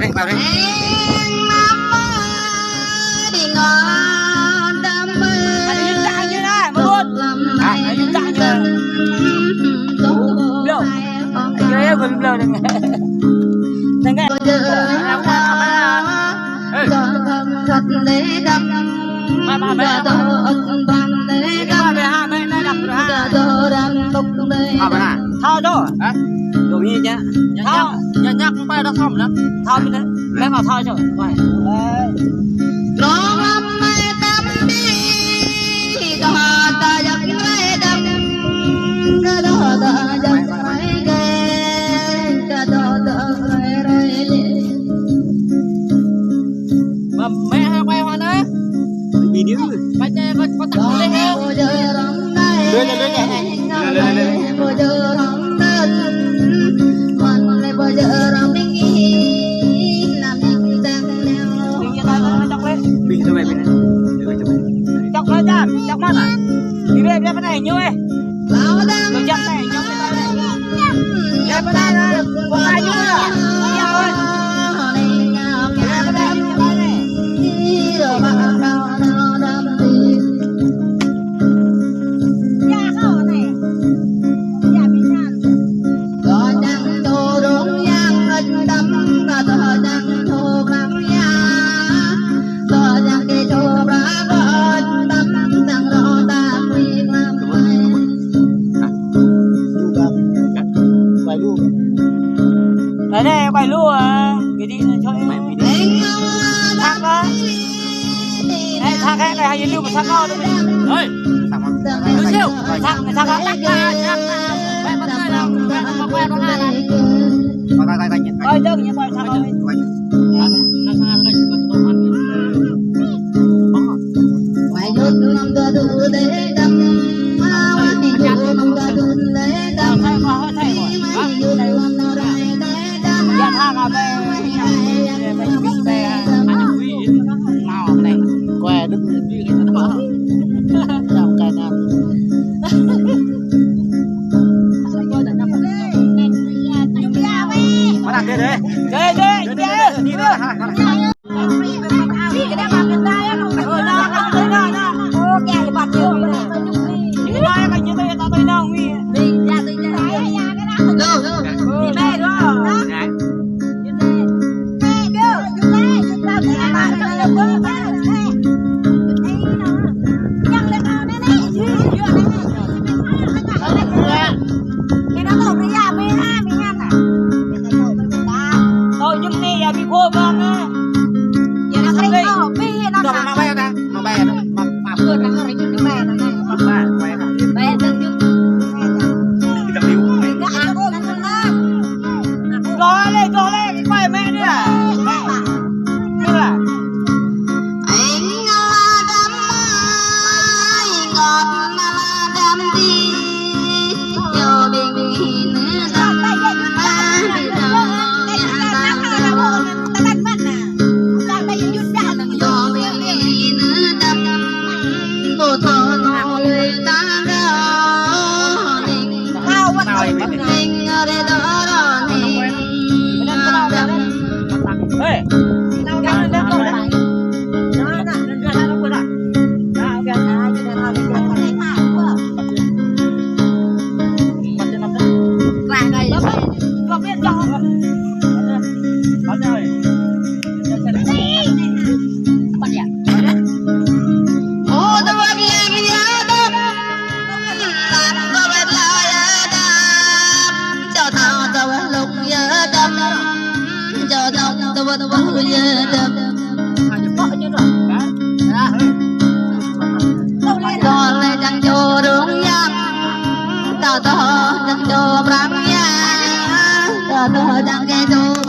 đấy vào đấy Belum belum dengar. Thao đó. Đồ gì nhá. Thao, nhắc bay nó xong lắm. Thao bên đấy. Lấy vào thao cho. Vậy. Nó mày tâm đi. Có ta giặc lấy đâm. Có ta giặc mẹ hai quay hoa đấy bị điếu phải chơi có tặng lên heo lên mình cho mày chọc lên cha chọc mắt à đi về cái này nhiêu ấy rồi chọc này chọc cái này có ai nhiêu à ở đây quay lúa cái gì cho em thằng đó đây thằng cái này hay lưu một thằng to đấy ơi thằng siêu thằng đó mẹ bắt tay nào mẹ nó quen nó là coi chứ như quay thằng đó nó sang đây quay nước năm đưa đưa để đâm thì đưa năm đưa đưa để đâm thay qua thay rồi dạ thang à về mình về ăn quý màu này què đức như cái đó làm cái nào mà đặt đây đấy chơi đi nữa cái đó làm cái tay á không phải đó ô kẹo bạc nhiều cái đó cái như tôi tao tôi đâu đi ra tôi cái đó đi về đó Hãy subscribe cho kênh Ghiền Mì Gõ để không bỏ lỡ những video hấp dẫn.